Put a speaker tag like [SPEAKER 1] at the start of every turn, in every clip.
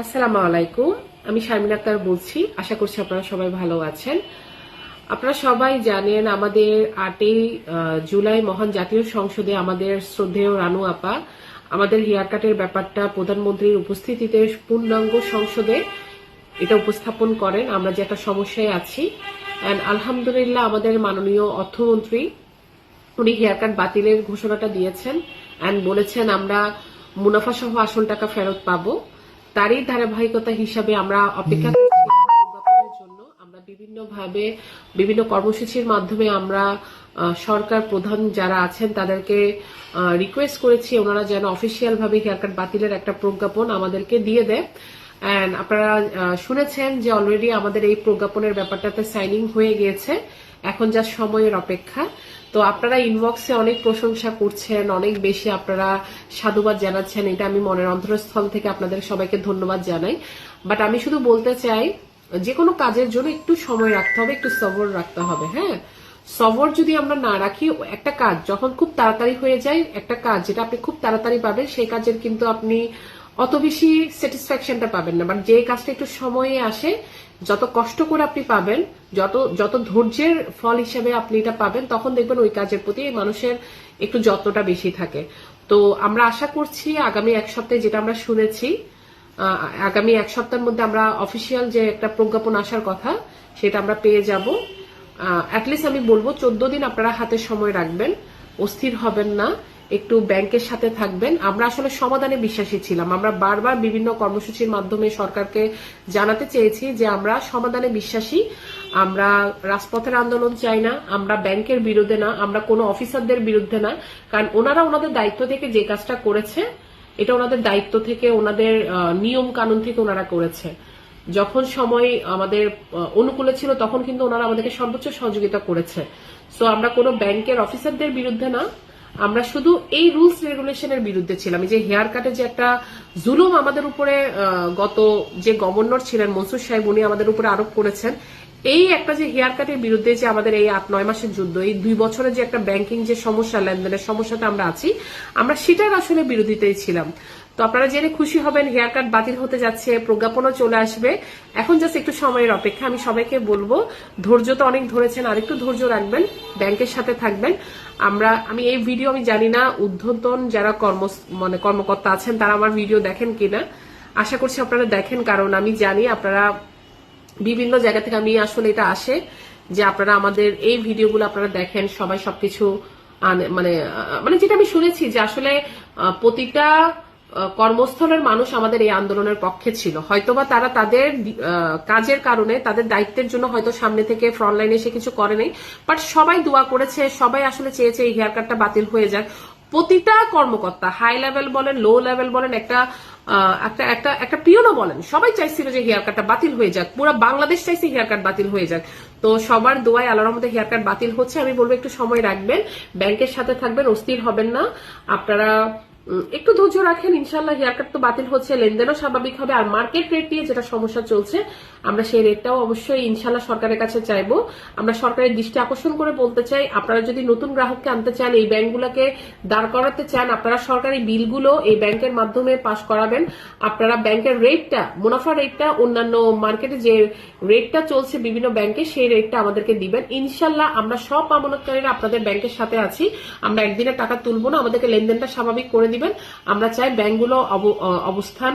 [SPEAKER 1] আসসালামু আলাইকুম। আমি শারমিন আক্তার বলছি। আশা করছি আপনারা সবাই ভালো আছেন। আপনারা সবাই জানেন আমাদের 8ই জুলাই মহান জাতীয় সংসদে আমাদের শ্রদ্ধেয় রানু আপা আমাদের হেয়ার কাটের ব্যাপারটা প্রধানমন্ত্রীর উপস্থিতিতে পূর্ণাঙ্গ সংসদে এটা উপস্থাপন করেন। আমরা যে একটা সমস্যায় আছি, এন্ড আলহামদুলিল্লাহ আমাদের মাননীয় অর্থমন্ত্রী উনি হেয়ার কাট বাতিলের ঘোষণাটা দিয়েছেন এন্ড বলেছেন আমরা মুনাফা সহ আসল টাকা ফেরত পাবো। তারই ধারাবাহিকতা হিসাবে আমরা অপেক্ষা করছি প্রজ্ঞাপনের জন্য। আমরা বিভিন্নভাবে বিভিন্ন কর্মসূচির মাধ্যমে আমরা সরকার প্রধান যারা আছেন তাদেরকে রিকোয়েস্ট করেছি ওনারা যেন অফিসিয়াল ভাবে হেয়ার কাট বাতিলের একটা প্রজ্ঞাপন আমাদেরকে দিয়ে দেয়। এন্ড আপনারা শুনেছেন যে অলরেডি আমাদের এই প্রজ্ঞাপনের ব্যাপারটাতে সাইনিং হয়ে গিয়েছে, এখন যা সময়ের অপেক্ষা। তো আপনারা ইনবক্সে অনেক প্রশংসা করছেন, অনেক বেশি আপনারা সাধুবাদ জানাচ্ছেন, এটা আমি মনের অন্তরস্থল থেকে আপনাদের সবাইকে ধন্যবাদ জানাই। বাট আমি শুধু বলতে চাই যে কোনো কাজের জন্য একটু সময় রাখতে হবে, একটু সবর রাখতে হবে। হ্যাঁ, সবর যদি আমরা না রাখি, একটা কাজ যখন খুব তাড়াতাড়ি হয়ে যায়, একটা কাজ যেটা আপনি খুব তাড়াতাড়ি পাবেন সেই কাজের কিন্তু আপনি অত বেশি স্যাটিসফ্যাকশনটা পাবেন না। বাট যে কাজটা একটু সময়ে আসে, যত কষ্ট করে আপনি পাবেন, যত ধৈর্যের ফল হিসেবে আপনি এটা পাবেন, তখন দেখবেন ওই কাজের প্রতি মানুষের একটু যত্নটা বেশি থাকে। তো আমরা আশা করছি আগামী এক সপ্তাহে, যেটা আমরা শুনেছি আগামী এক সপ্তাহের মধ্যে আমরা অফিসিয়াল যে একটা প্রজ্ঞাপন আসার কথা সেটা আমরা পেয়ে যাব। অ্যাটলিস্ট আমি বলবো 14 দিন আপনারা হাতে সময় রাখবেন, অস্থির হবেন না, একটু ব্যাংকের সাথে থাকবেন। আমরা আসলে সমাধানে বিশ্বাসী ছিলাম। আমরা বারবার বিভিন্ন কর্মসূচির মাধ্যমে সরকারকে জানাতে চেয়েছি যে আমরা সমাধানে বিশ্বাসী, আমরা রাজপথের আন্দোলন চাই না, আমরা ব্যাংকের বিরুদ্ধে না, আমরা কোনো অফিসারদের বিরুদ্ধে না। কারণ ওনারা ওনাদের দায়িত্ব থেকে যে কাজটা করেছে, এটা ওনাদের দায়িত্ব থেকে, ওনাদের নিয়ম কানুন থেকে ওনারা করেছে। যখন সময় আমাদের অনুকূলে ছিল তখন কিন্তু ওনারা আমাদেরকে সর্বোচ্চ সহযোগিতা করেছে। সো আমরা কোনো ব্যাংকের অফিসারদের বিরুদ্ধে না, আমরা শুধু এই রুলস রেগুলেশনের বিরুদ্ধে ছিলাম। এই যে হেয়ার কাটে যে একটা জুলুম আমাদের উপরে গত যে গভর্নর ছিলেন মনসুর সাহেব, উনি আমাদের উপরে আরোপ করেছেন, এই একটা যে হেয়ার কাটের বিরুদ্ধে যে আমাদের এই 8-9 মাসের যুদ্ধ, এই 2 বছরের যে একটা ব্যাংকিং যে সমস্যা, লেনদেনের সমস্যাতে আমরা আছি, আমরা সেটার আসলে বিরোধিতাই ছিলাম। তো আপনারা জেনে খুশি হবেন হেয়ার কাট বাতিল হতে যাচ্ছে, প্রজ্ঞাপনও চলে আসবে। এখন জাস্ট একটু সময়ের অপেক্ষা। আমি সবাইকে বলবো ধৈর্য তো অনেক ধরেছেন, আরেকটু ধৈর্য রাখবেন, ব্যাংকের সাথে থাকবেন। আমি এই ভিডিও, আমি জানি না ঊর্ধ্বতন যারা কর্মকর্তা আছেন তারা আমার ভিডিও দেখেন কিনা, আশা করছি আপনারা দেখেন, কারণ আমি জানি আপনারা বিভিন্ন জায়গা থেকে, আমি আসলে এটা আসে যে আপনারা আমাদের এই ভিডিওগুলো আপনারা দেখেন, সবাই সবকিছু মানে মানে যেটা আমি শুনেছি যে আসলে প্রতিটা কর্মস্থলের মানুষ আমাদের এই আন্দোলনের পক্ষে ছিল। হয়তোবা তারা তাদের কাজের কারণে, তাদের দায়িত্বের জন্য হয়তো সামনে থেকে ফ্রন্ট লাইনে এসে কিছু করে নাই, বাট সবাই দোয়া করেছে, সবাই আসলে চেয়েছে এই হেয়ার কাটটা বাতিল হয়ে যাক। প্রতিটা কর্মকর্তা, হাই লেভেল বলেন, লো লেভেল বলেন, একটা পিওনও বলেন, সবাই চাইছিল যে হেয়ার কাটটা বাতিল হয়ে যাক। পুরো বাংলাদেশ চাইছে হেয়ার কাট বাতিল হয়ে যাক। তো সবার দোয়ায় আল্লাহর রহমতে হেয়ার কাট বাতিল হচ্ছে। আমি বলবো একটু সময় রাখবেন, ব্যাংকের সাথে থাকবেন, অস্থির হবেন না, আপনারা একটু ধৈর্য রাখেন। ইনশাল্লাহ হেয়ার কাট তো বাতিল হচ্ছে, লেনদেনও স্বাভাবিক হবে। আর মার্কেট রেট নিয়ে যেটা সমস্যা চলছে, আমরা সেই রেটটাও অবশ্যই ইনশাল্লাহ সরকারের কাছে চাইবো। আমরা সরকারের দৃষ্টি আকর্ষণ করে বলতে চাই, আপনারা যদি নতুন গ্রাহককে আনতে চান, এই ব্যাংকগুলোকে দাঁড় করাতে চান, আপনারা সরকারি বিলগুলো এই ব্যাংকের মাধ্যমে পাস করাবেন। আপনারা ব্যাংকের রেটটা, মুনাফা রেটটা, অন্যান্য মার্কেটে যে রেটটা চলছে বিভিন্ন ব্যাংকে, সেই রেটটা আমাদেরকে দিবেন। ইনশাল্লাহ আমরা সব আমানতকারীরা আপনাদের ব্যাংকের সাথে আছি। আমরা একদিনে টাকা তুলবো না, আমাদেরকে লেনদেনটা স্বাভাবিক করে দিবেন। আমরা চাই ব্যাংকগুলো অবস্থান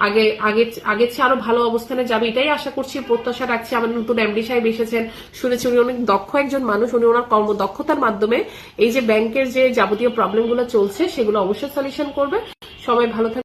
[SPEAKER 1] আগে চেয়ে আরো ভালো অবস্থানে যাবে, এটাই আশা করছি, প্রত্যাশা রাখছি। আমাদের নতুন এমডি সাহেব এসেছেন, শুনেছি উনি অনেক দক্ষ একজন মানুষ। উনি ওনার কর্মদক্ষতার মাধ্যমে এই যে ব্যাংকের যে যাবতীয় প্রবলেমগুলো চলছে সেগুলো অবশ্যই সলিউশন করবে। সবাই ভালো থাকবে।